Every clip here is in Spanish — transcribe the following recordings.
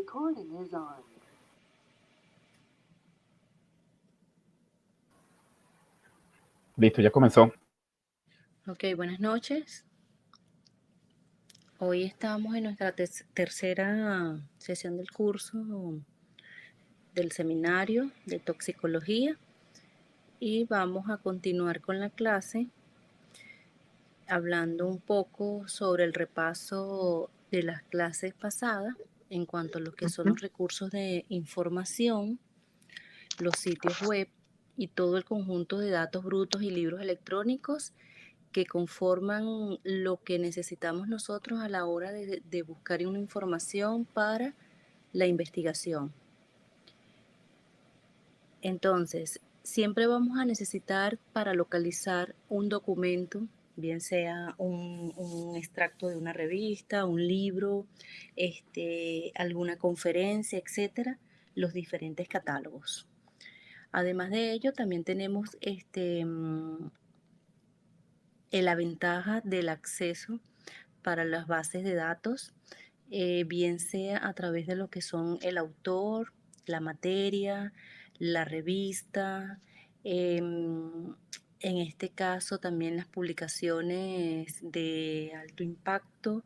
recording is on. Listo, ya comenzó. Ok, buenas noches. Hoy estamos en nuestra tercera sesión del curso del seminario de toxicología y vamos a continuar con la clase hablando un poco sobre el repaso de las clases pasadas en cuanto a lo que son los recursos de información, los sitios web y todo el conjunto de datos brutos y libros electrónicos que conforman lo que necesitamos nosotros a la hora de buscar una información para la investigación. Entonces, siempre vamos a necesitar para localizar un documento, bien sea un extracto de una revista, un libro, alguna conferencia, etcétera, los diferentes catálogos. Además de ello, también tenemos la ventaja del acceso para las bases de datos, bien sea a través de lo que son el autor, la materia, la revista, en este caso también las publicaciones de alto impacto,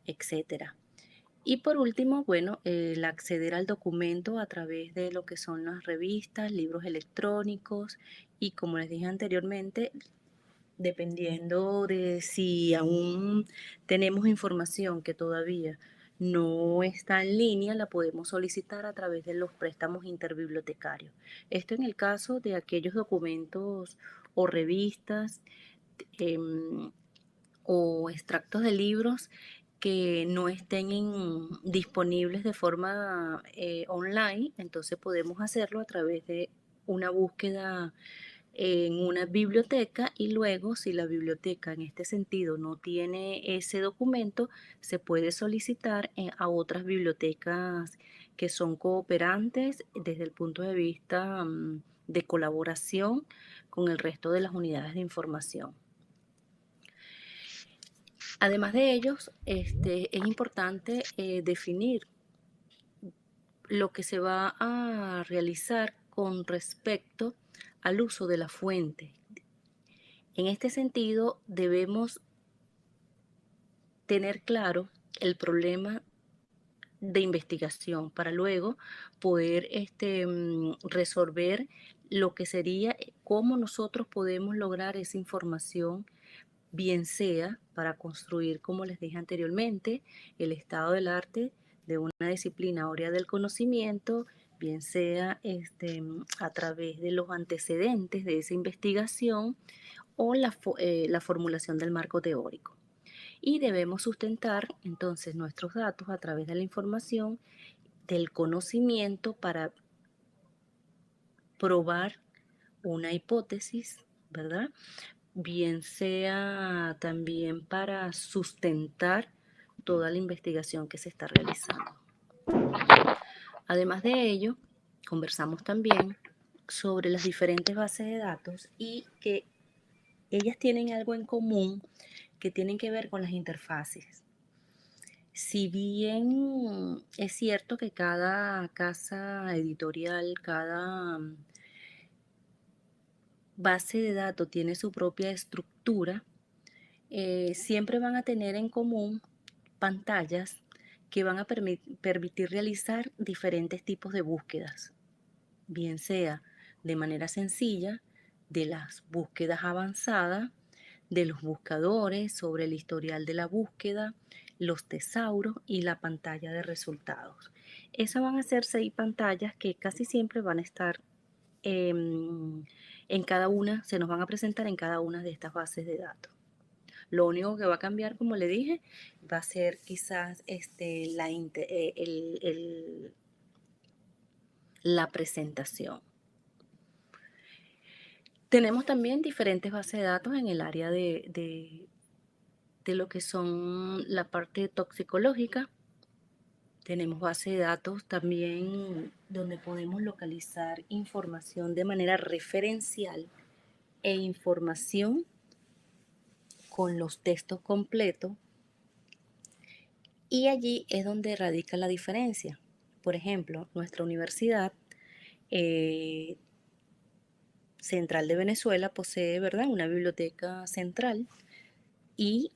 etcétera. Y por último, bueno, el acceder al documento a través de lo que son las revistas, libros electrónicos y, como les dije anteriormente, dependiendo de si aún tenemos información que todavía no está en línea, la podemos solicitar a través de los préstamos interbibliotecarios. Esto en el caso de aquellos documentos o revistas o extractos de libros que no estén disponibles de forma online, entonces podemos hacerlo a través de una búsqueda en una biblioteca y luego, si la biblioteca en este sentido no tiene ese documento, se puede solicitar a otras bibliotecas que son cooperantes desde el punto de vista de colaboración con el resto de las unidades de información. Además de ellos, es importante definir lo que se va a realizar con respecto al uso de la fuente. En este sentido, debemos tener claro el problema de investigación para luego poder resolver lo que sería cómo nosotros podemos lograr esa información, bien sea para construir, como les dije anteriormente, el estado del arte de una disciplina área del conocimiento, bien sea a través de los antecedentes de esa investigación o la formulación del marco teórico. Y debemos sustentar entonces nuestros datos a través de la información del conocimiento para probar una hipótesis, ¿verdad? Bien sea también para sustentar toda la investigación que se está realizando. Además de ello, conversamos también sobre las diferentes bases de datos y que ellas tienen algo en común que tienen que ver con las interfaces. Si bien es cierto que cada casa editorial, cada base de datos tiene su propia estructura, siempre van a tener en común pantallas que van a permitir realizar diferentes tipos de búsquedas, bien sea de manera sencilla, de las búsquedas avanzadas, de los buscadores, sobre el historial de la búsqueda, los tesauros y la pantalla de resultados. Esas van a ser 6 pantallas que casi siempre van a estar en cada una, se nos van a presentar en cada una de estas bases de datos. Lo único que va a cambiar, como le dije, va a ser quizás la presentación. Tenemos también diferentes bases de datos en el área de lo que son la parte toxicológica. Tenemos base de datos también donde podemos localizar información de manera referencial e información con los textos completos. Y allí es donde radica la diferencia, Por ejemplo, nuestra universidad central de Venezuela posee, ¿verdad?, una biblioteca central y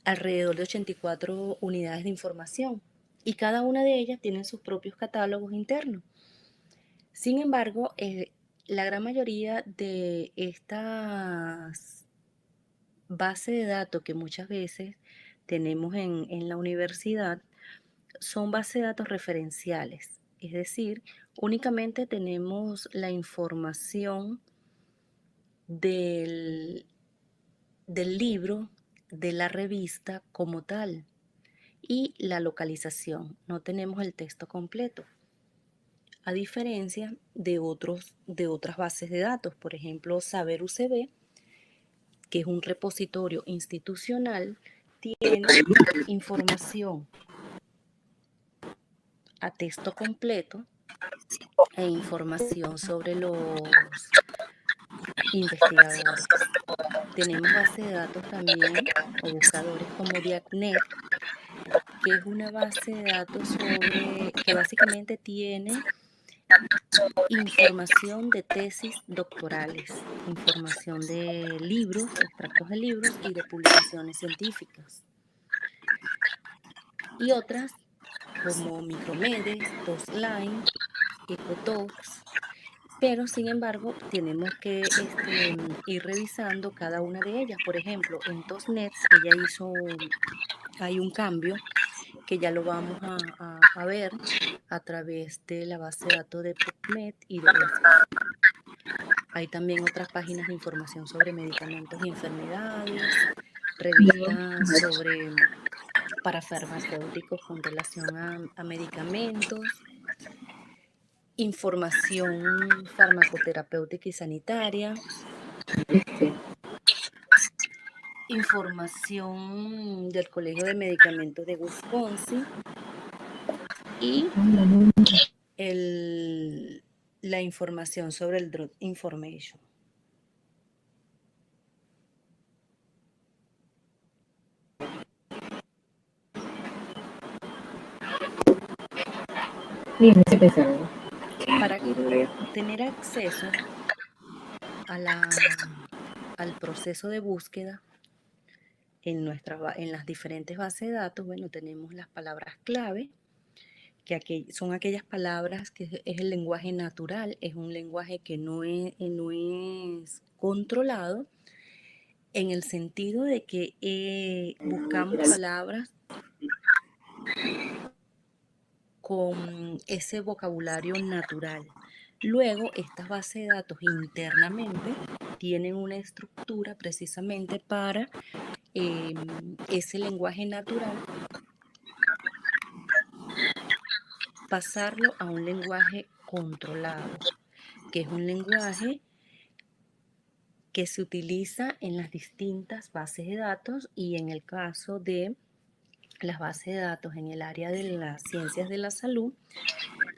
alrededor de 84 unidades de información, y cada una de ellas tiene sus propios catálogos internos. Sin embargo, la gran mayoría de estas bases de datos que muchas veces tenemos en la universidad son bases de datos referenciales, es decir, únicamente tenemos la información del, del libro, de la revista como tal y la localización. No tenemos el texto completo, a diferencia de otras bases de datos. Por ejemplo, Saber UCB, que es un repositorio institucional, tiene información a texto completo e información sobre los investigadores. Tenemos base de datos también o buscadores como Diacnet, que es una base de datos que básicamente tiene información de tesis doctorales, información de libros, extractos de libros y de publicaciones científicas. Y otras como Micromedes, TOSLine, Ecotox, pero sin embargo tenemos que ir revisando cada una de ellas. Por ejemplo, en TOSNet hay un cambio que ya lo vamos a ver a través de la base de datos de PubMed y de ESCO. Hay también otras páginas de información sobre medicamentos y enfermedades, revistas para farmacéuticos con relación a medicamentos, información farmacoterapéutica y sanitaria, información del Colegio de Medicamentos de Wisconsin y la información sobre el Drug Information. Para tener acceso al proceso de búsqueda en las diferentes bases de datos, bueno, tenemos las palabras clave, que son aquellas palabras que es el lenguaje natural, es un lenguaje que no es controlado, en el sentido de que buscamos palabras con ese vocabulario natural. Luego, estas bases de datos internamente tienen una estructura precisamente para ese lenguaje natural pasarlo a un lenguaje controlado, que es un lenguaje que se utiliza en las distintas bases de datos, y en el caso de las bases de datos en el área de las ciencias de la salud,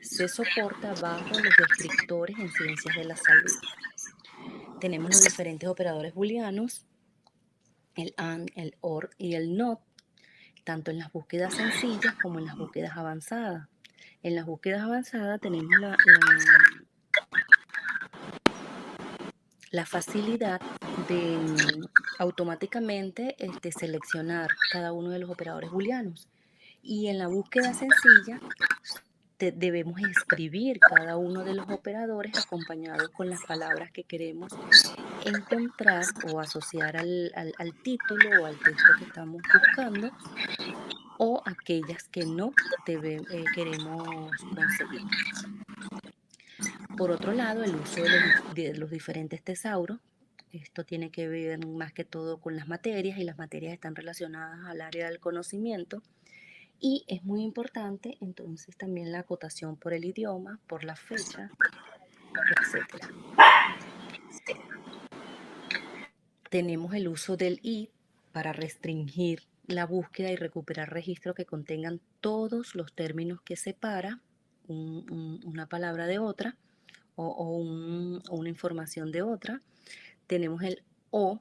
se soporta bajo los descriptores en ciencias de la salud. Tenemos los diferentes operadores booleanos, el AND, el OR y el NOT, tanto en las búsquedas sencillas como en las búsquedas avanzadas. En las búsquedas avanzadas tenemos la facilidad de automáticamente seleccionar cada uno de los operadores booleanos. Y en la búsqueda sencilla debemos escribir cada uno de los operadores acompañados con las palabras que queremos encontrar o asociar al título o al texto que estamos buscando, o aquellas que no queremos conseguir. Por otro lado, el uso de los diferentes tesauros. Esto tiene que ver más que todo con las materias, y las materias están relacionadas al área del conocimiento. Y es muy importante entonces también la acotación por el idioma, por la fecha, etc. Tenemos el uso del IF para restringir la búsqueda y recuperar registros que contengan todos los términos que separa una palabra de otra, o una información de otra. Tenemos el O,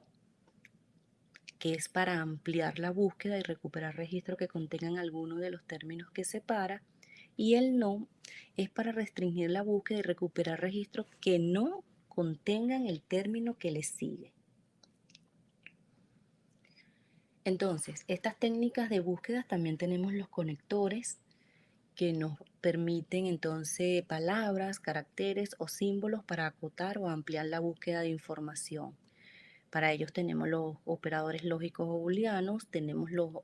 que es para ampliar la búsqueda y recuperar registros que contengan algunos de los términos que separa. Y el no es para restringir la búsqueda y recuperar registros que no contengan el término que les sigue. Entonces, estas técnicas de búsqueda también tenemos los conectores que nos permiten entonces palabras, caracteres o símbolos para acotar o ampliar la búsqueda de información. Para ellos tenemos los operadores lógicos o booleanos, tenemos los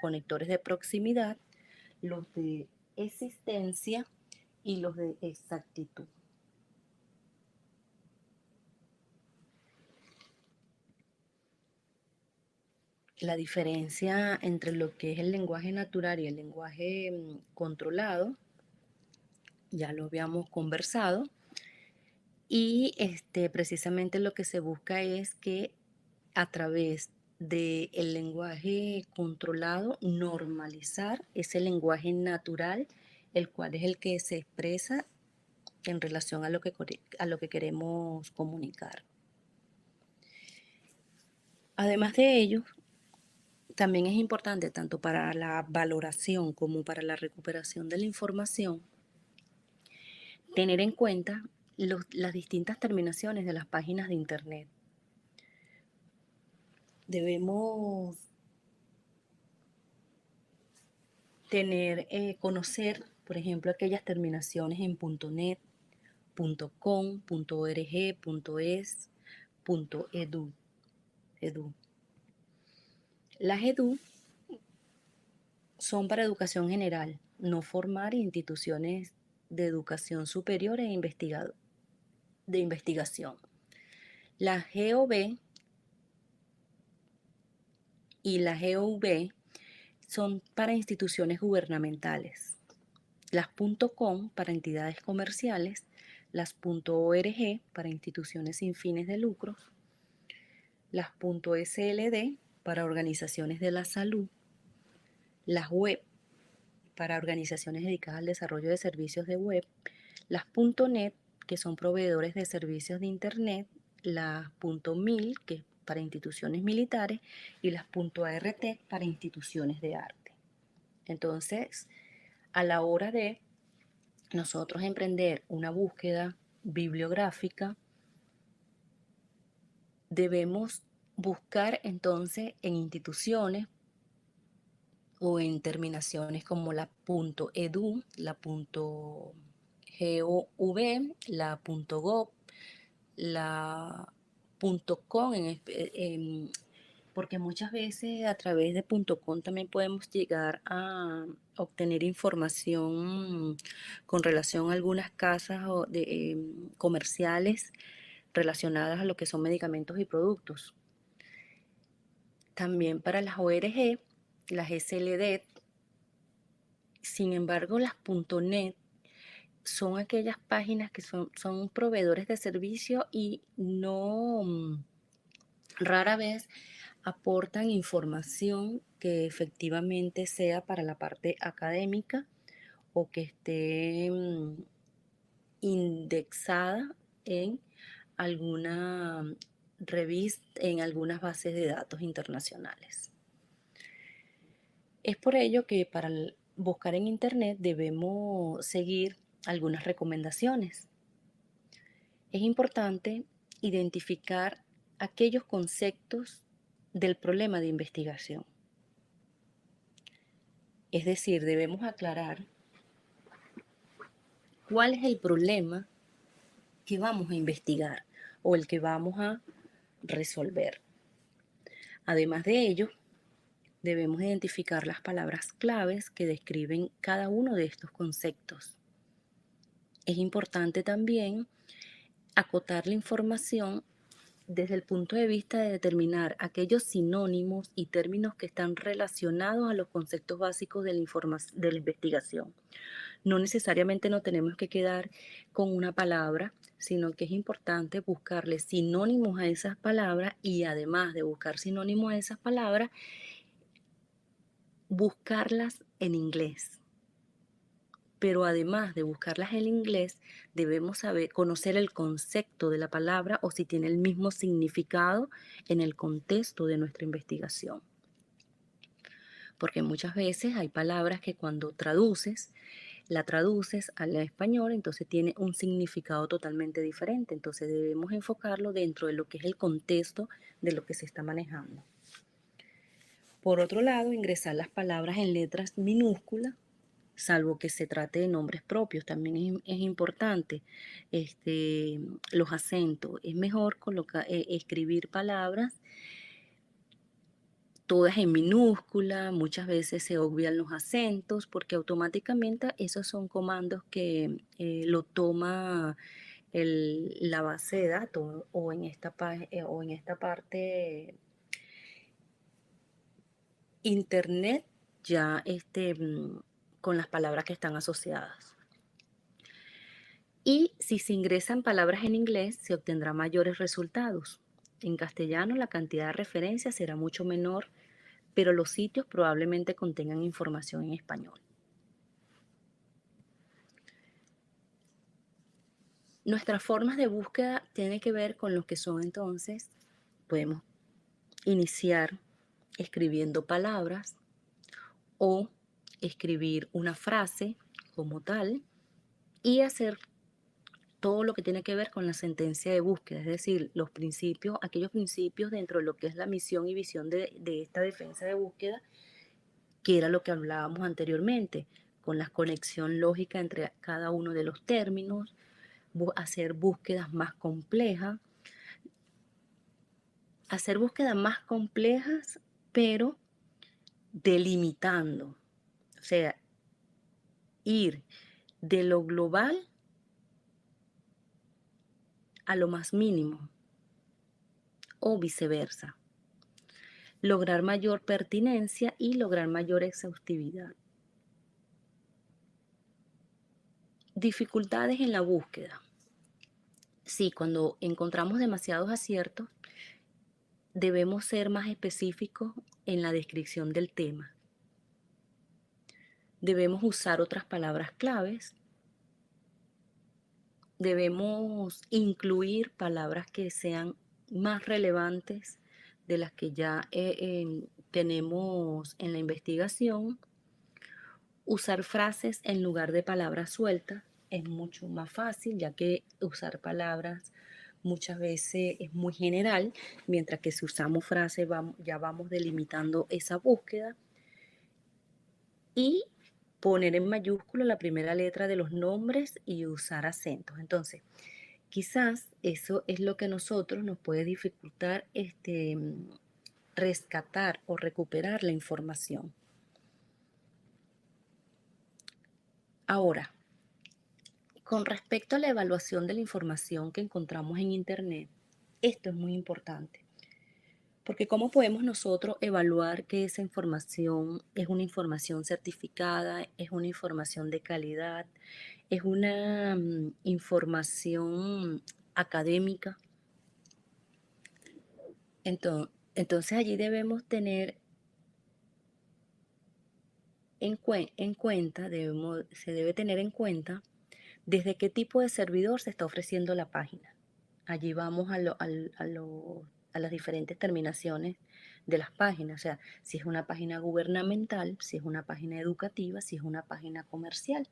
conectores de proximidad, los de existencia y los de exactitud. La diferencia entre lo que es el lenguaje natural y el lenguaje controlado, ya lo habíamos conversado, y precisamente lo que se busca es que a través del lenguaje controlado normalizar ese lenguaje natural, el cual es el que se expresa en relación a lo que queremos comunicar. Además de ello, también es importante, tanto para la valoración como para la recuperación de la información, tener en cuenta las distintas terminaciones de las páginas de Internet. Debemos conocer, por ejemplo, aquellas terminaciones en .net, .com, .org, .es, .edu. Las edu son para educación general, no formar instituciones de educación superior de investigación. Las GOV y las GOV son para instituciones gubernamentales. Las .com para entidades comerciales, las .org para instituciones sin fines de lucro, las .sld para organizaciones de la salud, las web para organizaciones dedicadas al desarrollo de servicios de web, las .net que son proveedores de servicios de Internet, las .mil que es para instituciones militares y las .art para instituciones de arte. Entonces, a la hora de nosotros emprender una búsqueda bibliográfica, debemos buscar entonces en instituciones o en terminaciones como la .edu, la .gov, la .gov, la .com, porque muchas veces a través de .com también podemos llegar a obtener información con relación a algunas casas comerciales relacionadas a lo que son medicamentos y productos. También para las ORG, las SLD, sin embargo las .net son aquellas páginas que son proveedores de servicio y no rara vez aportan información que efectivamente sea para la parte académica o que esté indexada en alguna revista, en algunas bases de datos internacionales. Es por ello que para buscar en Internet debemos seguir algunas recomendaciones. Es importante identificar aquellos conceptos del problema de investigación. Es decir, debemos aclarar cuál es el problema que vamos a investigar o el que vamos a resolver. Además de ello, debemos identificar las palabras claves que describen cada uno de estos conceptos. Es importante también acotar la información desde el punto de vista de determinar aquellos sinónimos y términos que están relacionados a los conceptos básicos de la investigación. No necesariamente nos tenemos que quedar con una palabra, sino que es importante buscarle sinónimos a esas palabras y además de buscar sinónimos a esas palabras, buscarlas en inglés. Pero además de buscarlas en inglés, debemos conocer el concepto de la palabra o si tiene el mismo significado en el contexto de nuestra investigación. porque muchas veces hay palabras que cuando la traduces al español, entonces tiene un significado totalmente diferente. Entonces debemos enfocarlo dentro de lo que es el contexto de lo que se está manejando. Por otro lado, ingresar las palabras en letras minúsculas, salvo que se trate de nombres propios, también es importante. Los acentos, es mejor escribir palabras todas en minúscula, muchas veces se obvian los acentos porque automáticamente esos son comandos que lo toma la base de datos o en esta parte internet ya con las palabras que están asociadas. Y si se ingresan palabras en inglés, se obtendrán mayores resultados. En castellano la cantidad de referencias será mucho menor, pero los sitios probablemente contengan información en español. Nuestras formas de búsqueda tienen que ver con lo que son entonces, podemos iniciar escribiendo palabras o escribir una frase como tal y hacer todo lo que tiene que ver con la sentencia de búsqueda, es decir, los principios, aquellos principios dentro de lo que es la misión y visión de esta defensa de búsqueda, que era lo que hablábamos anteriormente, con la conexión lógica entre cada uno de los términos, hacer búsquedas más complejas, pero delimitando, o sea, ir de lo global a lo más mínimo o viceversa, lograr mayor pertinencia y lograr mayor exhaustividad. Dificultades en la búsqueda. Sí, cuando encontramos demasiados aciertos, debemos ser más específicos en la descripción del tema. Debemos usar otras palabras claves. Debemos incluir palabras que sean más relevantes de las que ya tenemos en la investigación. Usar frases en lugar de palabras sueltas es mucho más fácil, ya que usar palabras muchas veces es muy general, mientras que si usamos frases ya vamos delimitando esa búsqueda. Y poner en mayúscula la primera letra de los nombres y usar acentos. Entonces, quizás eso es lo que a nosotros nos puede dificultar rescatar o recuperar la información. Ahora, con respecto a la evaluación de la información que encontramos en Internet, esto es muy importante, porque ¿cómo podemos nosotros evaluar que esa información es una información certificada, es una información de calidad, es una información académica? Entonces allí debemos tener se debe tener en cuenta desde qué tipo de servidor se está ofreciendo la página. Allí vamos a las diferentes terminaciones de las páginas, o sea, si es una página gubernamental, si es una página educativa, si es una página comercial.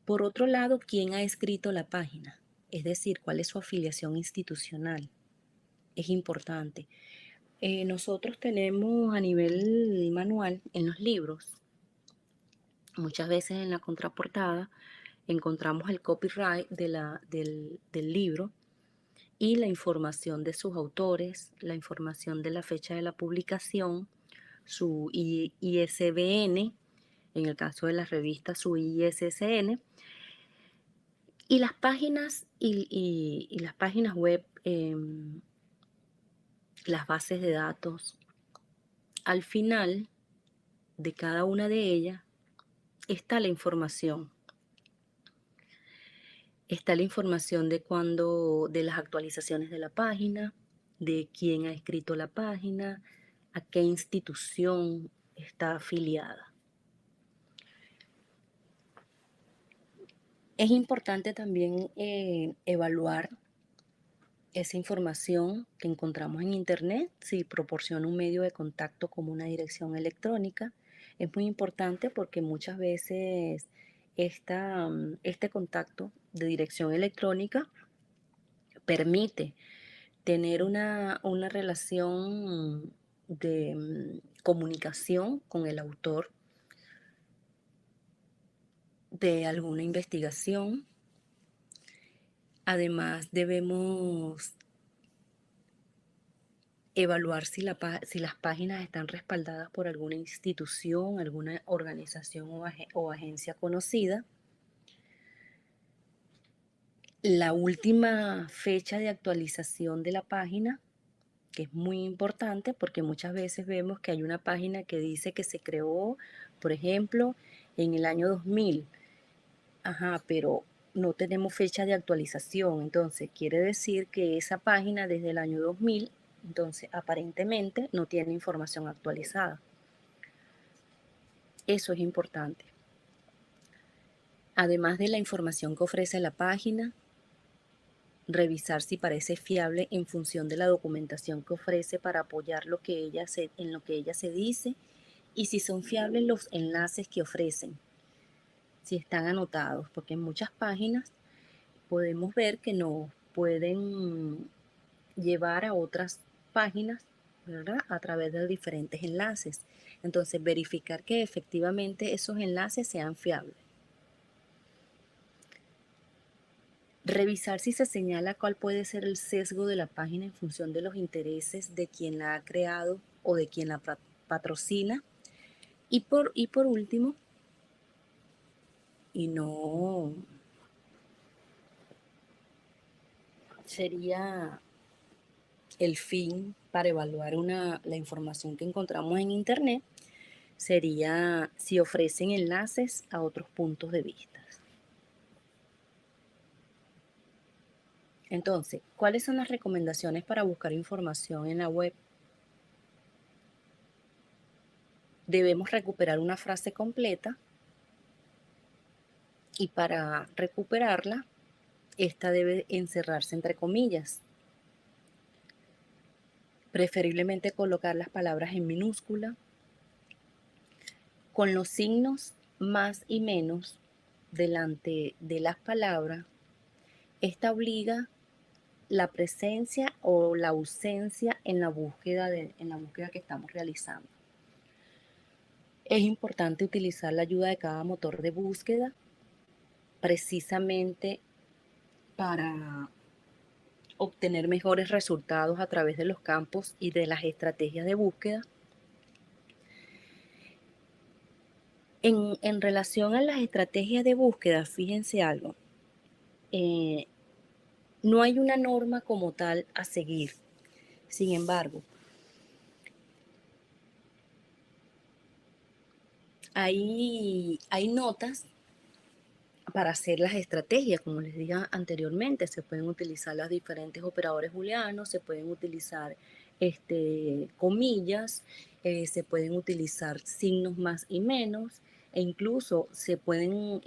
Por otro lado, ¿quién ha escrito la página? Es decir, ¿cuál es su afiliación institucional? Es importante. Nosotros tenemos a nivel manual en los libros, muchas veces en la contraportada, encontramos el copyright del libro y la información de sus autores, la información de la fecha de la publicación, su ISBN, en el caso de las revistas su ISSN, y las páginas y las páginas web, las bases de datos. Al final de cada una de ellas está la información. Está la información de las actualizaciones de la página, de quién ha escrito la página, a qué institución está afiliada. Es importante también evaluar Esa información que encontramos en Internet, si proporciona un medio de contacto como una dirección electrónica, es muy importante porque muchas veces este contacto de dirección electrónica permite tener una relación de comunicación con el autor de alguna investigación. Además, debemos evaluar si las páginas están respaldadas por alguna institución, alguna organización o agencia conocida. La última fecha de actualización de la página, que es muy importante porque muchas veces vemos que hay una página que dice que se creó, por ejemplo, en el año 2000. Ajá, pero no tenemos fecha de actualización. Entonces, quiere decir que esa página desde el año 2000, entonces aparentemente no tiene información actualizada. Eso es importante. Además de la información que ofrece la página, revisar si parece fiable en función de la documentación que ofrece para apoyar en lo que ella se dice y si son fiables los enlaces que ofrecen, si están anotados, porque en muchas páginas podemos ver que nos pueden llevar a otras páginas, ¿verdad? A través de diferentes enlaces. Entonces, verificar que efectivamente esos enlaces sean fiables. Revisar si se señala cuál puede ser el sesgo de la página en función de los intereses de quien la ha creado o de quien la patrocina. Y por último, y no sería el fin para evaluar la información que encontramos en Internet, sería si ofrecen enlaces a otros puntos de vista. Entonces, ¿cuáles son las recomendaciones para buscar información en la web? Debemos recuperar una frase completa y para recuperarla, esta debe encerrarse entre comillas. Preferiblemente colocar las palabras en minúscula, con los signos más y menos delante de las palabras. Esta obliga la presencia o la ausencia en la búsqueda que estamos realizando. Es importante utilizar la ayuda de cada motor de búsqueda precisamente para obtener mejores resultados a través de los campos y de las estrategias de búsqueda. En relación a las estrategias de búsqueda, fíjense algo, no hay una norma como tal a seguir. Sin embargo, hay notas para hacer las estrategias, como les dije anteriormente. Se pueden utilizar los diferentes operadores booleanos, se pueden utilizar comillas, se pueden utilizar signos más y menos, e incluso se pueden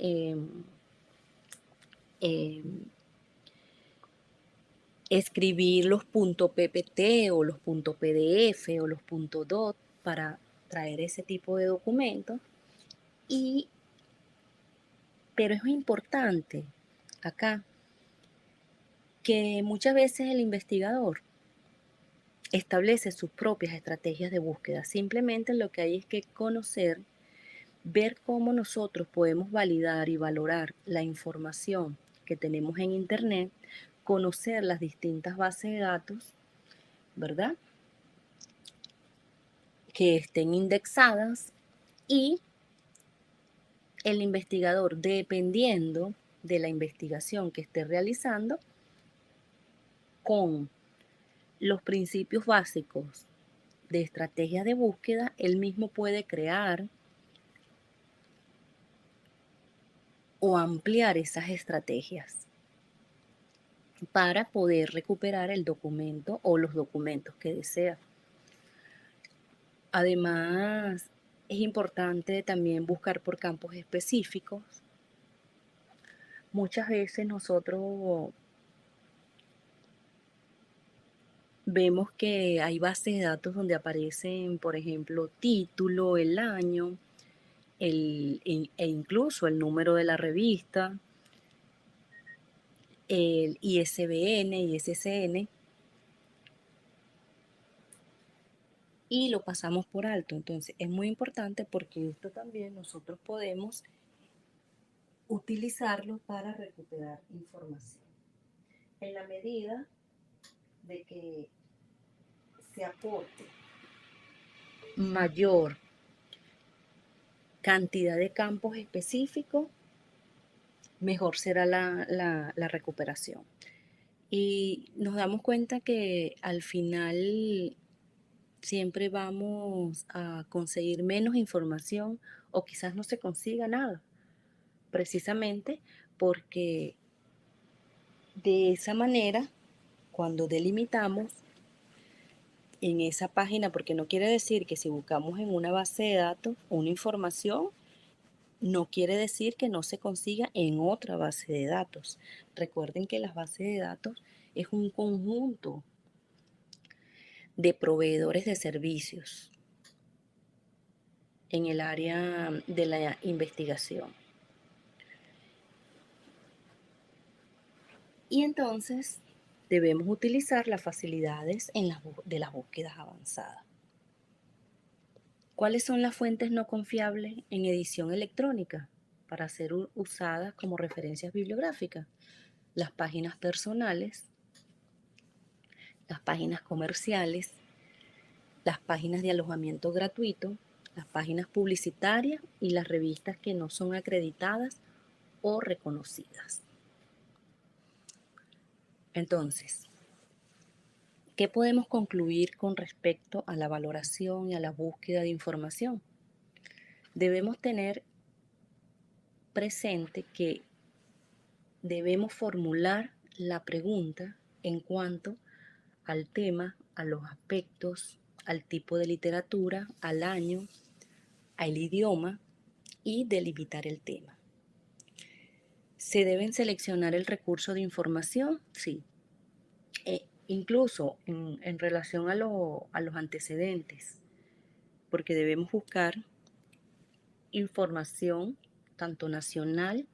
escribir los .ppt o los .pdf o los .dot para traer ese tipo de documentos. Pero es importante acá que muchas veces el investigador establece sus propias estrategias de búsqueda. Simplemente lo que hay es que conocer, ver cómo nosotros podemos validar y valorar la información que tenemos en Internet, conocer las distintas bases de datos, ¿verdad? Que estén indexadas, y el investigador, dependiendo de la investigación que esté realizando, con los principios básicos de estrategias de búsqueda, él mismo puede crear o ampliar esas estrategias para poder recuperar el documento o los documentos que desea. Además, es importante también buscar por campos específicos. Muchas veces nosotros vemos que hay bases de datos donde aparecen, por ejemplo, título, el año, e incluso el número de la revista, el ISBN, ISSN, y lo pasamos por alto. Entonces es muy importante porque esto también nosotros podemos utilizarlo para recuperar información. En la medida de que se aporte mayor cantidad de campos específicos, mejor será la recuperación. Y nos damos cuenta que al final siempre vamos a conseguir menos información o quizás no se consiga nada, precisamente porque de esa manera, cuando delimitamos en esa página, porque no quiere decir que si buscamos en una base de datos una información, no quiere decir que no se consiga en otra base de datos. Recuerden que las bases de datos es un conjunto de proveedores de servicios en el área de la investigación. Y entonces debemos utilizar las facilidades de las búsquedas avanzadas. ¿Cuáles son las fuentes no confiables en edición electrónica para ser usadas como referencias bibliográficas? Las páginas personales, las páginas comerciales, las páginas de alojamiento gratuito, las páginas publicitarias y las revistas que no son acreditadas o reconocidas. Entonces, ¿qué podemos concluir con respecto a la valoración y a la búsqueda de información? Debemos tener presente que debemos formular la pregunta en cuanto al tema, a los aspectos, al tipo de literatura, al año, al idioma y delimitar el tema. ¿Se deben seleccionar el recurso de información? Sí. Incluso en relación a los antecedentes, porque debemos buscar información tanto nacional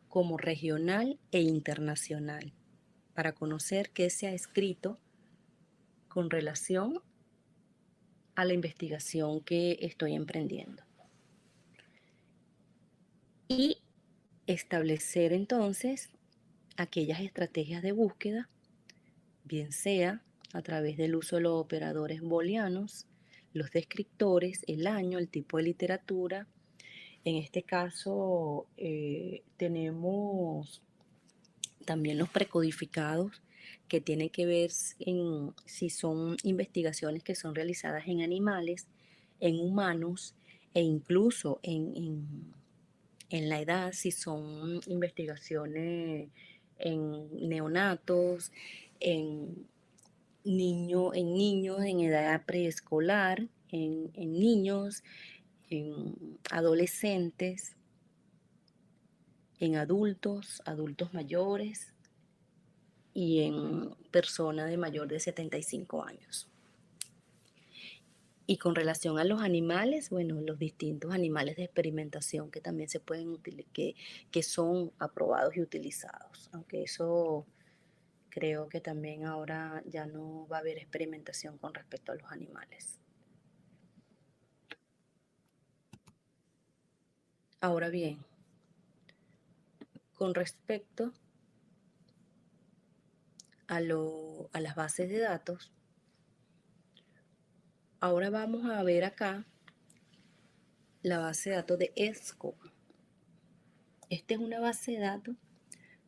como regional e internacional para conocer qué se ha escrito con relación a la investigación que estoy emprendiendo. Y establecer entonces aquellas estrategias de búsqueda, bien sea a través del uso de los operadores booleanos, los descriptores, el año, el tipo de literatura. En este caso tenemos también los precodificados que tienen que ver en si son investigaciones que son realizadas en animales, en humanos e incluso en la edad, si son investigaciones en neonatos, en niños en edad preescolar, en niños, en adolescentes, en adultos, adultos mayores y en personas de mayor de 75 años. Y con relación a los animales, bueno, los distintos animales de experimentación que también se pueden utilizar, que son aprobados y utilizados, aunque eso creo que también ahora ya no va a haber experimentación con respecto a los animales. Ahora bien, con respecto a las bases de datos, ahora vamos a ver acá la base de datos de ESCO. Esta es una base de datos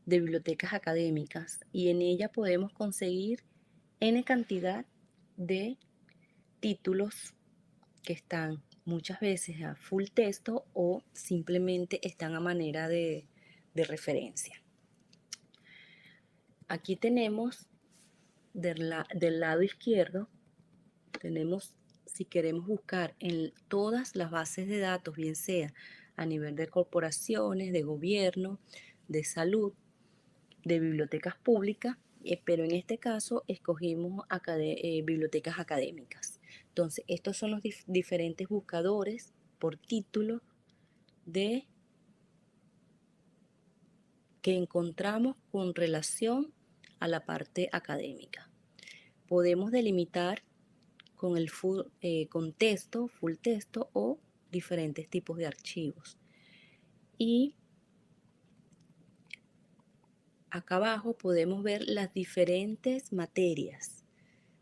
de bibliotecas académicas y en ella podemos conseguir N cantidad de títulos que están muchas veces a full texto o simplemente están a manera de referencia. Aquí tenemos del lado izquierdo, tenemos si queremos buscar en todas las bases de datos, bien sea a nivel de corporaciones, de gobierno, de salud, de bibliotecas públicas, pero en este caso escogimos bibliotecas académicas. Entonces, estos son los diferentes buscadores por título que encontramos con relación a la parte académica. Podemos delimitar con con texto, full texto o diferentes tipos de archivos. Y acá abajo podemos ver las diferentes materias,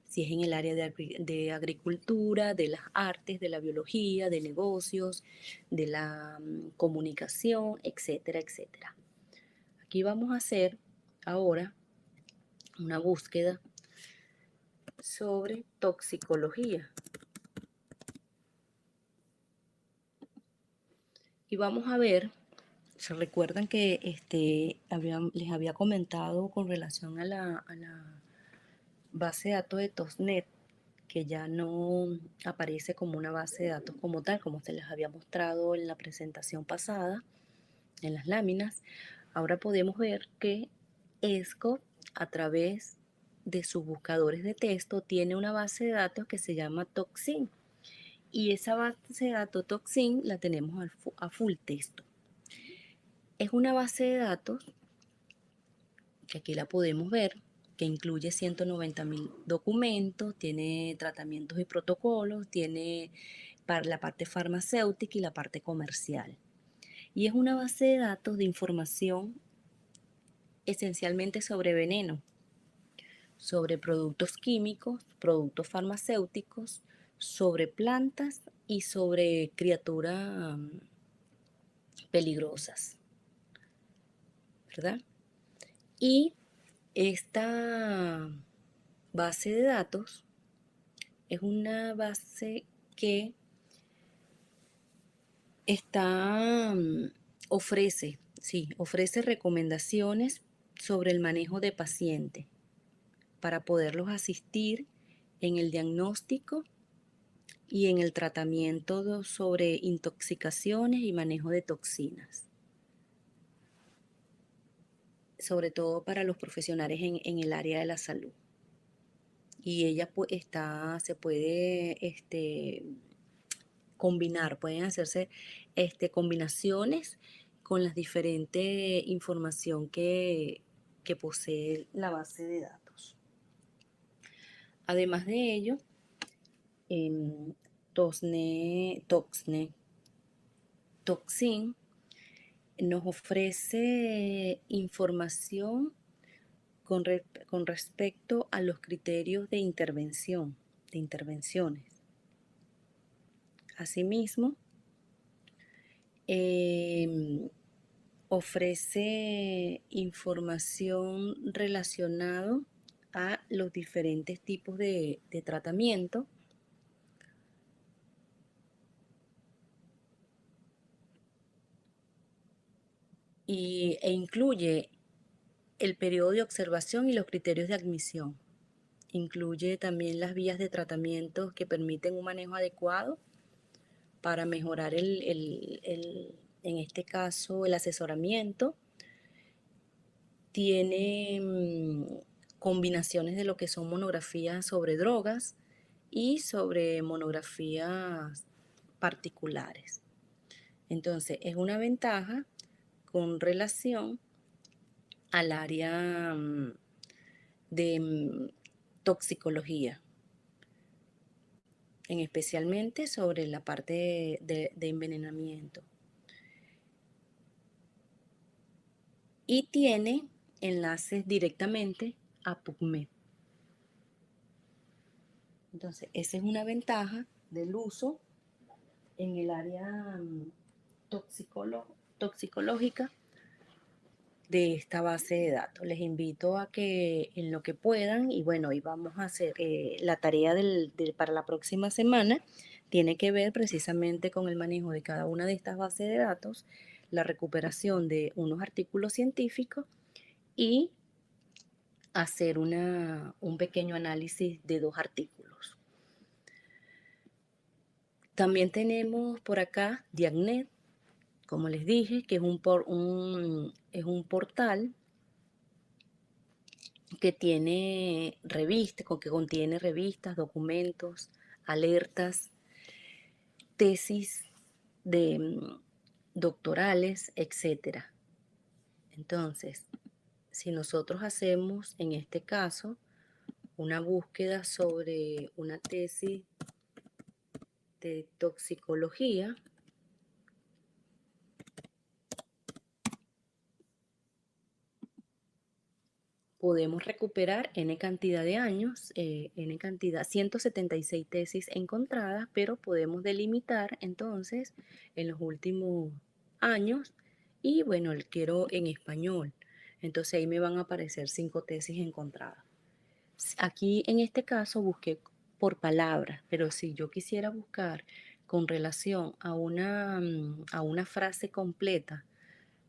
si es en el área de agricultura, de las artes, de la biología, de negocios, de la comunicación, etcétera, etcétera. Aquí vamos a hacer ahora una búsqueda sobre toxicología. Y vamos a ver, se recuerdan que les había comentado con relación a la base de datos de TOSNet, que ya no aparece como una base de datos como tal, como se les había mostrado en la presentación pasada, en las láminas. Ahora podemos ver que ESCO, a través de sus buscadores de texto, tiene una base de datos que se llama Toxin. Y esa base de datos Toxin la tenemos a full texto. Es una base de datos que aquí la podemos ver, que incluye 190.000 documentos, tiene tratamientos y protocolos, tiene la parte farmacéutica y la parte comercial. Y es una base de datos de información esencialmente sobre veneno, sobre productos químicos, productos farmacéuticos, sobre plantas y sobre criaturas peligrosas, ¿verdad? Y esta base de datos es una base que ofrece recomendaciones sobre el manejo de pacientes para poderlos asistir en el diagnóstico y en el tratamiento sobre intoxicaciones y manejo de toxinas, sobre todo para los profesionales en el área de la salud. Y ella se puede combinar, pueden hacerse combinaciones con las diferentes información que posee la base de datos. Además de ello, Toxin nos ofrece información con respecto a los criterios de intervenciones. Asimismo, ofrece información relacionada a los diferentes tipos de tratamiento e incluye el periodo de observación y los criterios de admisión. Incluye también las vías de tratamiento que permiten un manejo adecuado para mejorar en este caso, el asesoramiento. Tiene combinaciones de lo que son monografías sobre drogas y sobre monografías particulares. Entonces, es una ventaja con relación al área de toxicología, especialmente sobre la parte de envenenamiento. Y tiene enlaces directamente a PubMed. Entonces, esa es una ventaja del uso en el área toxicológica de esta base de datos. Les invito a que en lo que puedan, y bueno, y vamos a hacer la tarea para la próxima semana, tiene que ver precisamente con el manejo de cada una de estas bases de datos, la recuperación de unos artículos científicos y hacer un pequeño análisis de 2 artículos. También tenemos por acá Diagnet, como les dije, que es un portal que tiene revistas, que contiene revistas, documentos, alertas, tesis de doctorales, etcétera. Entonces, si nosotros hacemos en este caso una búsqueda sobre una tesis de toxicología, podemos recuperar n cantidad de años, 176 tesis encontradas, pero podemos delimitar entonces en los últimos años y bueno, quiero en español. Entonces ahí me van a aparecer 5 tesis encontradas. Aquí en este caso busqué por palabras, pero si yo quisiera buscar con relación a una frase completa,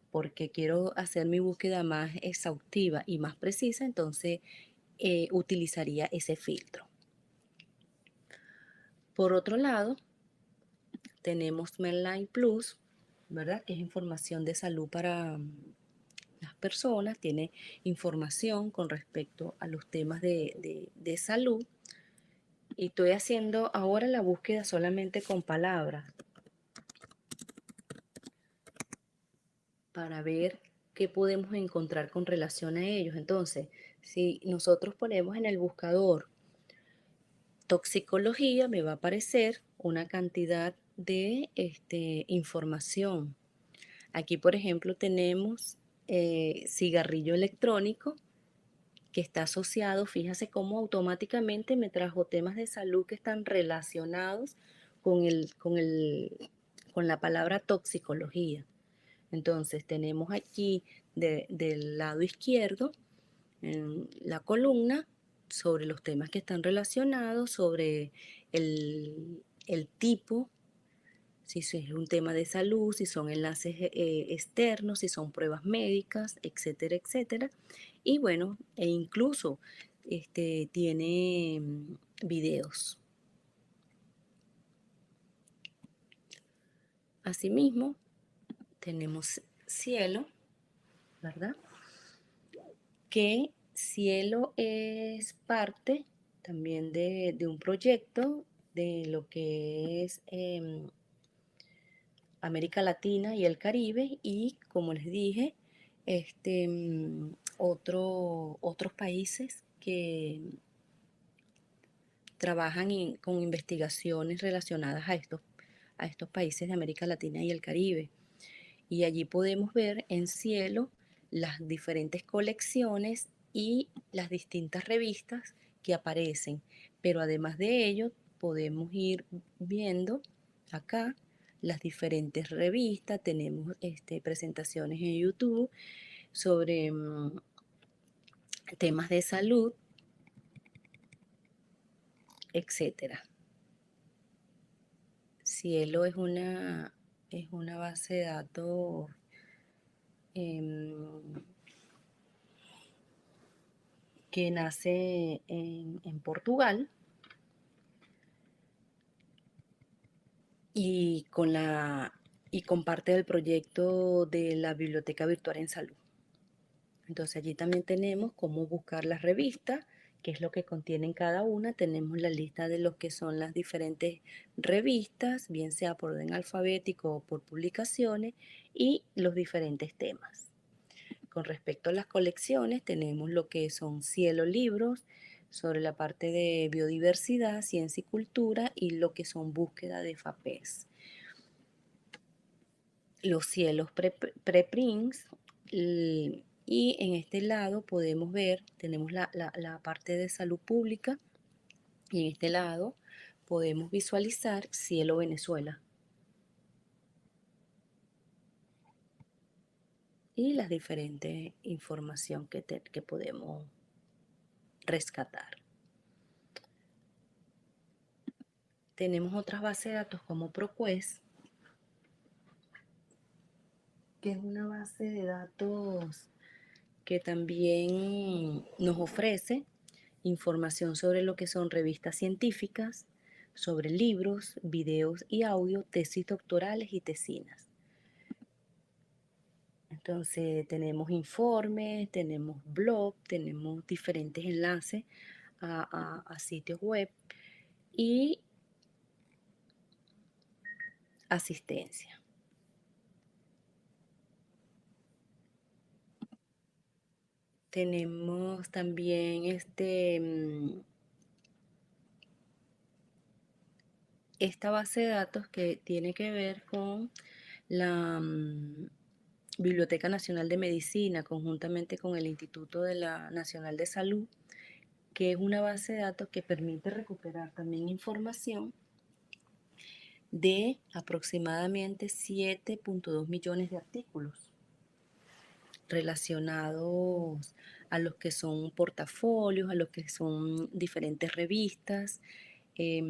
porque quiero hacer mi búsqueda más exhaustiva y más precisa, entonces utilizaría ese filtro. Por otro lado, tenemos Medline Plus, ¿verdad? Que es información de salud para las personas, tiene información con respecto a los temas de salud. Y estoy haciendo ahora la búsqueda solamente con palabras para ver qué podemos encontrar con relación a ellos. Entonces, si nosotros ponemos en el buscador toxicología, me va a aparecer una cantidad de información. Aquí, por ejemplo, tenemos cigarrillo electrónico que está asociado, fíjase cómo automáticamente me trajo temas de salud que están relacionados con la palabra toxicología. Entonces tenemos aquí del lado izquierdo, en la columna, sobre los temas que están relacionados, sobre el tipo, si es un tema de salud, si son enlaces externos, si son pruebas médicas, etcétera, etcétera. Y bueno, e incluso tiene videos. Asimismo, tenemos cielo, ¿verdad? Que cielo es parte también de un proyecto de lo que es América Latina y el Caribe y, como les dije, otros países que trabajan con investigaciones relacionadas a estos países de América Latina y el Caribe. Y allí podemos ver en cielo las diferentes colecciones y las distintas revistas que aparecen. Pero además de ello, podemos ir viendo acá las diferentes revistas, tenemos presentaciones en YouTube sobre temas de salud, etcétera. Cielo es una base de datos que nace en Portugal y con parte del proyecto de la Biblioteca Virtual en Salud. Entonces allí también tenemos cómo buscar las revistas, qué es lo que contienen cada una. Tenemos la lista de lo que son las diferentes revistas, bien sea por orden alfabético o por publicaciones, y los diferentes temas. Con respecto a las colecciones, tenemos lo que son Cielo Libros, sobre la parte de biodiversidad, ciencia y cultura, y lo que son búsqueda de FAPES. Los cielos preprints, y en este lado podemos ver, tenemos la parte de salud pública, y en este lado podemos visualizar Cielo Venezuela y las diferentes información que podemos rescatar. Tenemos otras bases de datos como ProQuest, que es una base de datos que también nos ofrece información sobre lo que son revistas científicas, sobre libros, videos y audio, tesis doctorales y tesinas. Entonces tenemos informes, tenemos blog, tenemos diferentes enlaces a sitios web y asistencia. Tenemos también esta base de datos que tiene que ver con la Biblioteca Nacional de Medicina, conjuntamente con el Instituto de la Nacional de Salud, que es una base de datos que permite recuperar también información de aproximadamente 7.2 millones de artículos relacionados a los que son portafolios, a los que son diferentes revistas. Se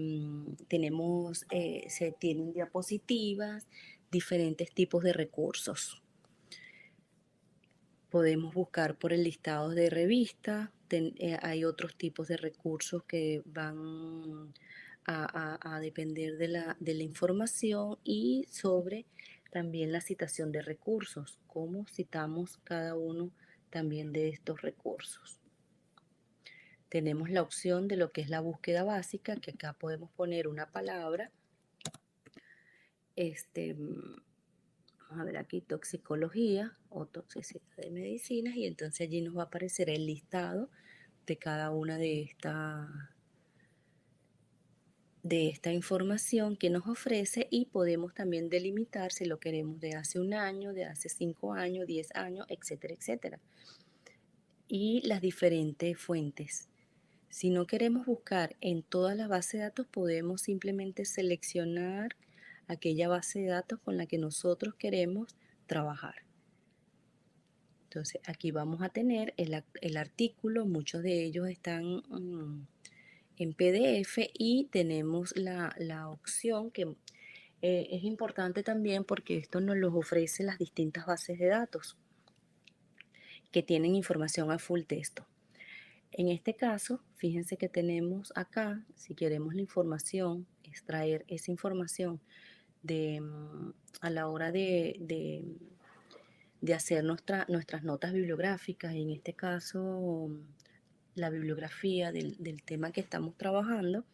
tienen diapositivas, diferentes tipos de recursos. Podemos buscar por el listado de revistas. Hay otros tipos de recursos que van a depender de la información y sobre también la citación de recursos, cómo citamos cada uno también de estos recursos. Tenemos la opción de lo que es la búsqueda básica, que acá podemos poner una palabra. Vamos a ver aquí toxicología o toxicidad de medicinas y entonces allí nos va a aparecer el listado de cada una de esta información que nos ofrece y podemos también delimitar si lo queremos de hace un año, de hace 5 años, 10 años, etcétera, etcétera. Y las diferentes fuentes. Si no queremos buscar en todas las bases de datos, podemos simplemente seleccionar aquella base de datos con la que nosotros queremos trabajar. Entonces aquí vamos a tener el artículo, muchos de ellos están en PDF y tenemos la opción que es importante también porque esto nos los ofrece las distintas bases de datos que tienen información a full texto. En este caso, fíjense que tenemos acá, si queremos la información, extraer esa información a la hora de hacer nuestras notas bibliográficas, y en este caso la bibliografía del tema que estamos trabajando.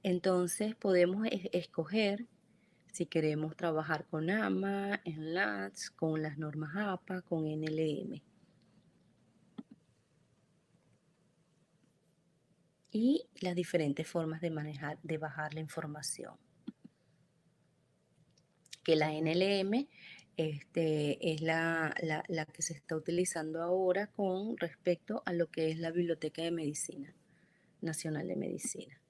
Entonces podemos escoger si queremos trabajar con AMA, ENLATS, con las normas APA, con NLM. Y las diferentes formas de manejar, de bajar la información. Que la NLM es la que se está utilizando ahora con respecto a lo que es la Biblioteca de Medicina, Nacional de Medicina.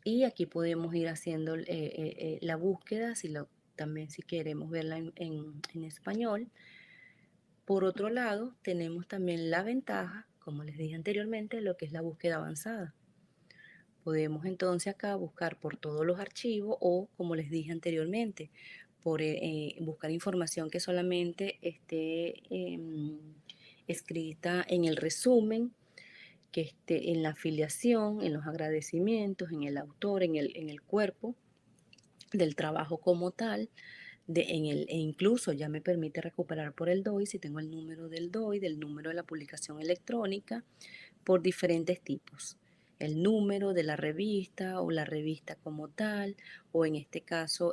Y aquí podemos ir haciendo la búsqueda, también si queremos verla en español. Por otro lado, tenemos también la ventaja, como les dije anteriormente, lo que es la búsqueda avanzada. Podemos entonces acá buscar por todos los archivos o, como les dije anteriormente, por buscar información que solamente esté escrita en el resumen, que esté en la afiliación, en los agradecimientos, en el autor, en el cuerpo del trabajo como tal, e incluso ya me permite recuperar por el DOI, si tengo el número del DOI, del número de la publicación electrónica, por diferentes tipos. El número de la revista o la revista como tal, o en este caso,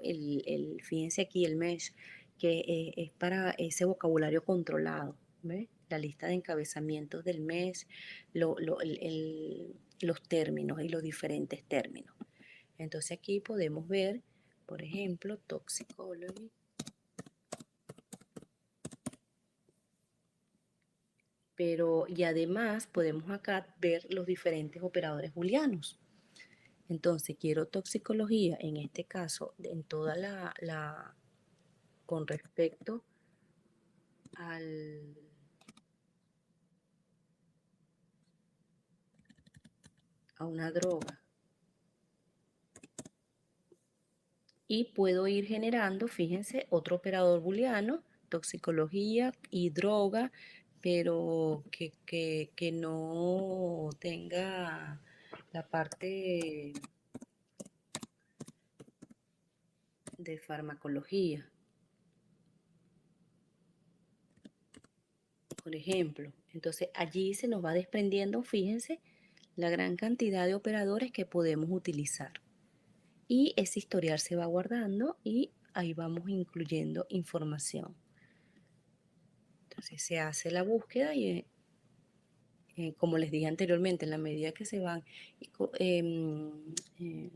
fíjense aquí el MESH, que es para ese vocabulario controlado, ¿ve? La lista de encabezamientos del MESH, los términos y los diferentes términos. Entonces aquí podemos ver, por ejemplo, toxicology. Y además podemos acá ver los diferentes operadores booleanos. Entonces quiero toxicología, en este caso, en toda con respecto a una droga. Y puedo ir generando, fíjense, otro operador booleano, toxicología y droga, pero que no tenga la parte de farmacología. por ejemplo. Entonces allí se nos va desprendiendo, fíjense, la gran cantidad de operadores que podemos utilizar. Y ese historial se va guardando y ahí vamos incluyendo información. Entonces se hace la búsqueda y como les dije anteriormente, en la medida que se van eh,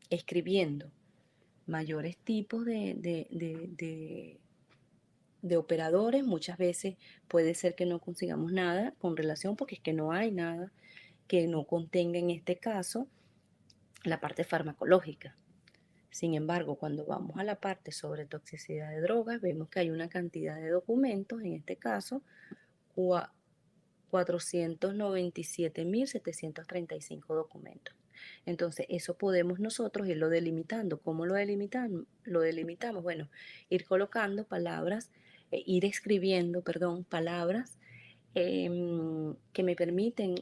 escribiendo mayores tipos de operadores, muchas veces puede ser que no consigamos nada con relación, porque es que no hay nada que no contenga en este caso la parte farmacológica. Sin embargo, cuando vamos a la parte sobre toxicidad de drogas, vemos que hay una cantidad de documentos, en este caso 497.735 documentos. Entonces, eso podemos nosotros irlo delimitando. ¿Cómo lo delimitamos? Lo delimitamos, bueno, ir colocando palabras, ir escribiendo, perdón, palabras que me permiten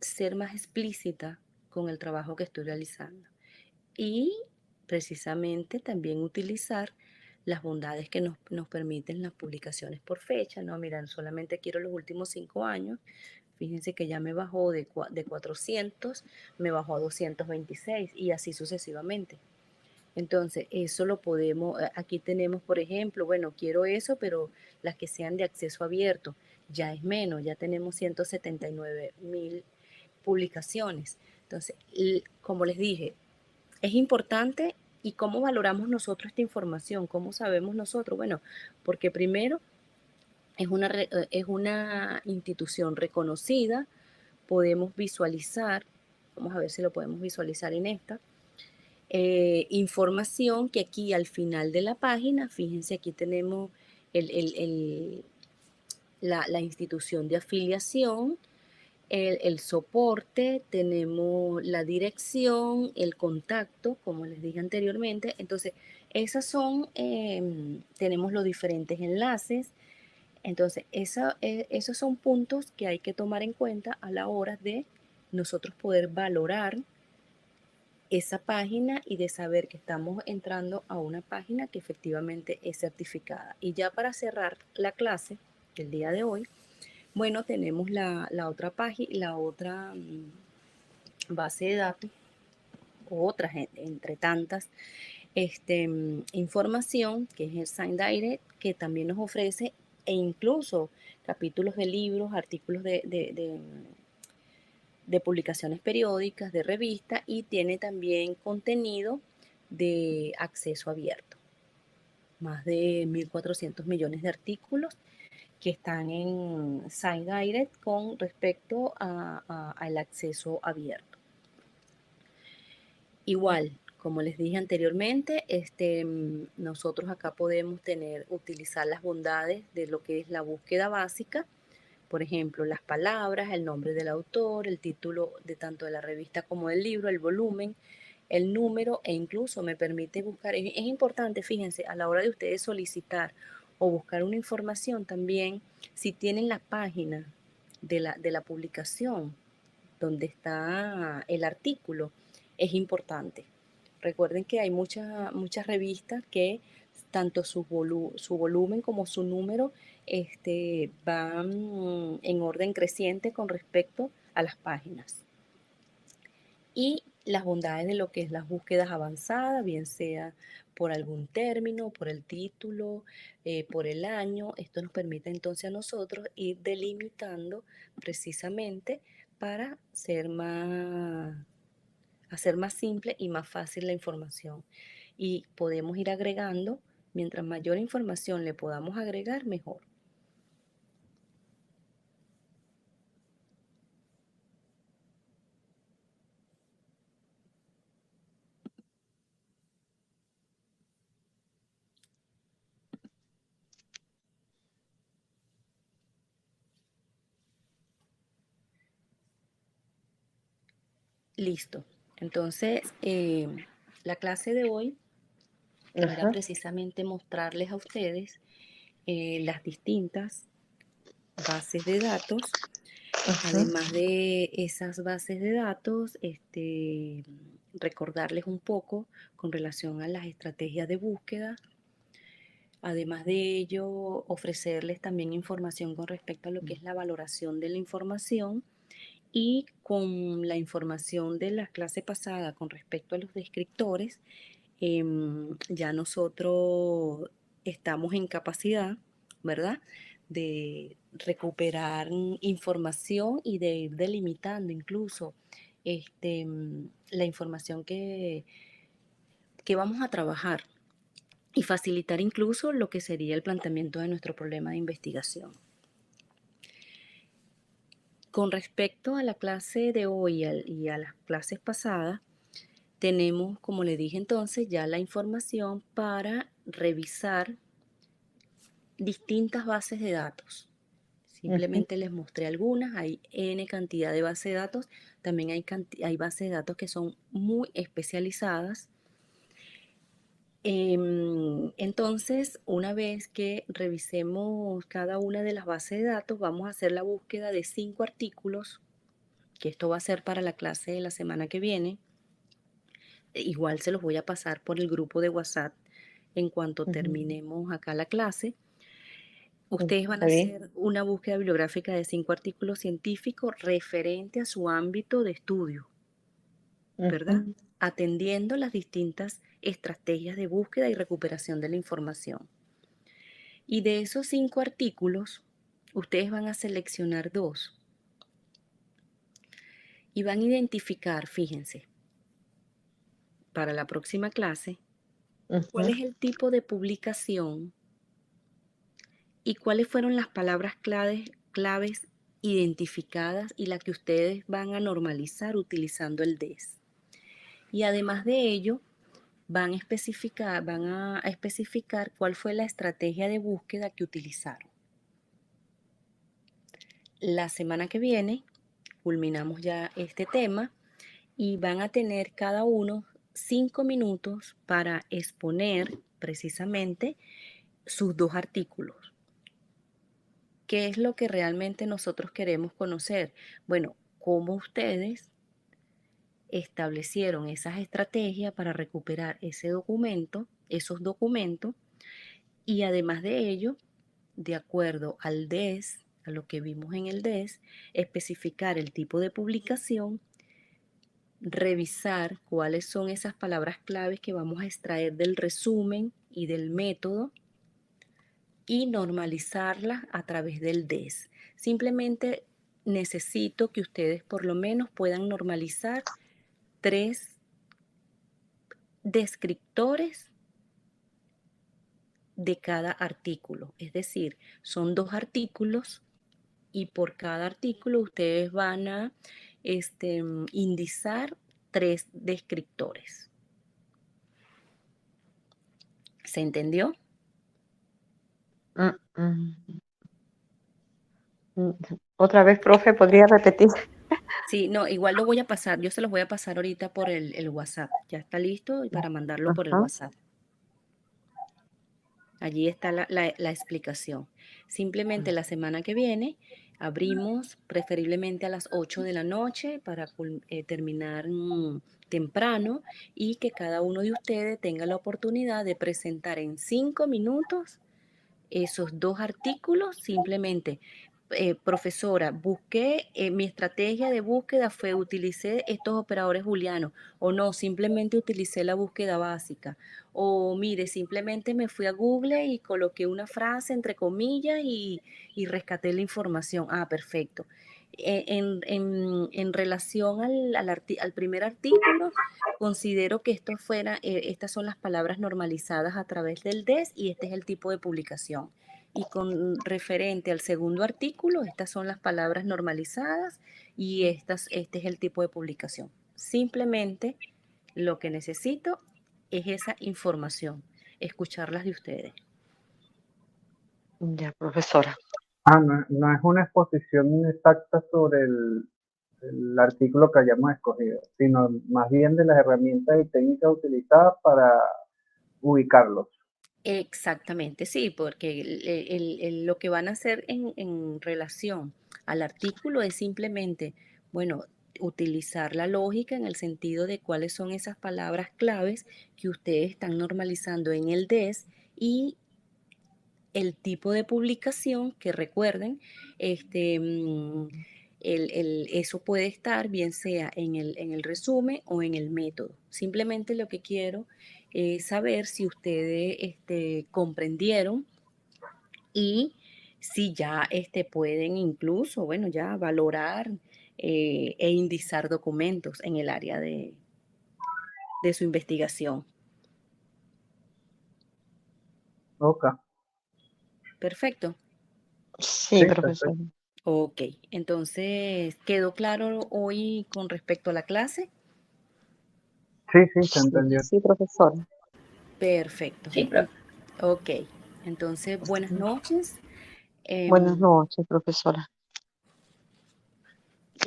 ser más explícita con el trabajo que estoy realizando. Y precisamente también utilizar las bondades que nos permiten las publicaciones por fecha, ¿no? Miren, solamente quiero los últimos 5 años. Fíjense que ya me bajó de 400, me bajó a 226 y así sucesivamente. Entonces, eso lo podemos, aquí tenemos, por ejemplo, bueno, quiero eso, pero las que sean de acceso abierto, ya es menos, ya tenemos 179.000 publicaciones. Entonces, como les dije, es importante. ¿Y cómo valoramos nosotros esta información? ¿Cómo sabemos nosotros? Bueno, porque primero es una institución reconocida, podemos visualizar, vamos a ver si lo podemos visualizar en esta, información que aquí al final de la página, fíjense, aquí tenemos la institución de afiliación, el soporte, tenemos la dirección, el contacto, como les dije anteriormente. Entonces, esas son, tenemos los diferentes enlaces. Entonces, esos son puntos que hay que tomar en cuenta a la hora de nosotros poder valorar esa página y de saber que estamos entrando a una página que efectivamente es certificada. Y ya para cerrar la clase del día de hoy, bueno, tenemos la otra página, la otra base de datos, otras entre tantas, información, que es el Sign Direct, que también nos ofrece, e incluso capítulos de libros, artículos de publicaciones periódicas, de revistas, y tiene también contenido de acceso abierto. Más de 1.400 millones de artículos que están en Sign Direct con respecto al acceso abierto. Igual, como les dije anteriormente, nosotros acá podemos utilizar las bondades de lo que es la búsqueda básica, por ejemplo, las palabras, el nombre del autor, el título de tanto de la revista como del libro, el volumen, el número, e incluso me permite buscar. Es importante, fíjense, a la hora de ustedes solicitar o buscar una información también, si tienen la página de la publicación donde está el artículo, es importante. Recuerden que hay muchas revistas que tanto su volumen como su número van en orden creciente con respecto a las páginas. Y las bondades de lo que es las búsquedas avanzadas, bien sea por algún término, por el título, por el año. Esto nos permite entonces a nosotros ir delimitando precisamente para hacer más simple y más fácil la información. Y podemos ir agregando, mientras mayor información le podamos agregar, mejor. Listo. Entonces, la clase de hoy era Ajá, precisamente mostrarles a ustedes las distintas bases de datos. ajá, Además de esas bases de datos, recordarles un poco con relación a las estrategias de búsqueda, Además de ello, ofrecerles también información con respecto a lo que es la valoración de la información y con la información de la clase pasada con respecto a los descriptores, ya nosotros estamos en capacidad, ¿verdad?, de recuperar información y de ir delimitando incluso la información que vamos a trabajar y facilitar incluso lo que sería el planteamiento de nuestro problema de investigación. Con respecto a la clase de hoy y a las clases pasadas, tenemos, como le dije entonces, ya la información para revisar distintas bases de datos. Ujú. Simplemente les mostré algunas, hay N cantidad de bases de datos, también hay bases de datos que son muy especializadas. Entonces, una vez que revisemos cada una de las bases de datos, vamos a hacer la búsqueda de 5 artículos, que esto va a ser para la clase de la semana que viene. Igual se los voy a pasar por el grupo de WhatsApp en cuanto Ujú. terminemos acá la clase. Ustedes van a Está bien. hacer una búsqueda bibliográfica de 5 artículos científicos referente a su ámbito de estudio, ¿verdad? Ujú. Atendiendo las distintas estrategias de búsqueda y recuperación de la información. Y de esos 5 artículos, ustedes van a seleccionar 2 y van a identificar, fíjense, para la próxima clase, cuál Ujú. es el tipo de publicación y cuáles fueron las palabras claves identificadas y las que ustedes van a normalizar utilizando el DES. Y además de ello, van a especificar cuál fue la estrategia de búsqueda que utilizaron. La semana que viene culminamos ya este tema y van a tener cada uno 5 minutos para exponer precisamente sus 2 artículos. ¿Qué es lo que realmente nosotros queremos conocer? Bueno, cómo ustedes establecieron esas estrategias para recuperar ese documento, esos documentos, y además de ello, de acuerdo al DES, a lo que vimos en el DES, especificar el tipo de publicación, revisar cuáles son esas palabras claves que vamos a extraer del resumen y del método y normalizarlas a través del DES. Simplemente necesito que ustedes por lo menos puedan normalizar 3 descriptores de cada artículo. Es decir, son 2 artículos y por cada artículo ustedes van a indizar 3 descriptores. ¿Se entendió? Mm, mm, mm. Otra vez, profe, ¿podría repetir? Sí, no, igual lo voy a pasar, yo se los voy a pasar ahorita por el WhatsApp. Ya está listo y para mandarlo por el Ajá. WhatsApp. Allí está la explicación. Simplemente la semana que viene abrimos preferiblemente a las 8 de la noche para terminar temprano y que cada uno de ustedes tenga la oportunidad de presentar en 5 minutos esos 2 artículos. Simplemente, profesora, busqué, mi estrategia de búsqueda fue utilicé estos operadores booleanos, o no, simplemente utilicé la búsqueda básica, o mire, simplemente me fui a Google y coloqué una frase entre comillas y rescaté la información. Ah, perfecto. En relación al primer artículo, considero que estas son las palabras normalizadas a través del DES y este es el tipo de publicación. Y con referente al segundo artículo, estas son las palabras normalizadas y este es el tipo de publicación. Simplemente lo que necesito es esa información, escucharlas de ustedes. Ya, profesora. No es una exposición exacta sobre el artículo que hayamos escogido, sino más bien de las herramientas y técnicas utilizadas para ubicarlos. Exactamente, sí, porque lo que van a hacer en relación al artículo es simplemente, bueno, utilizar la lógica en el sentido de cuáles son esas palabras claves que ustedes están normalizando en el DES y el tipo de publicación, que recuerden, eso puede estar bien sea en el resumen o en el método. Simplemente lo que quiero es saber si ustedes comprendieron y si ya pueden incluso, bueno, ya valorar e indizar documentos en el área de su investigación. Ok. Perfecto. Sí, Sí, profesora. perfecto. Ok, entonces, ¿quedó claro hoy con respecto a la clase? Sí, se Sí, entendió. sí, profesora. Perfecto. Sí, profe. Ok, entonces, buenas noches. Buenas noches, profesora.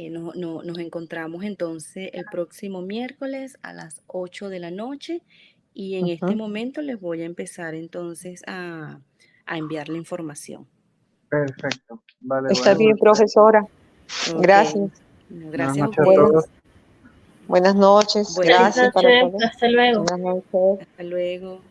Nos encontramos entonces el próximo miércoles a las 8 de la noche y en este Ujú. momento les voy a empezar entonces a enviar la información. Perfecto. Vale, Está bien, bueno. profesora. Ok, Gracias. Buenas gracias a noches a Buenas, todos. ustedes. buenas noches. Buenas Feliz Gracias para noche. todos. Hasta luego. Buenas noches. Hasta luego.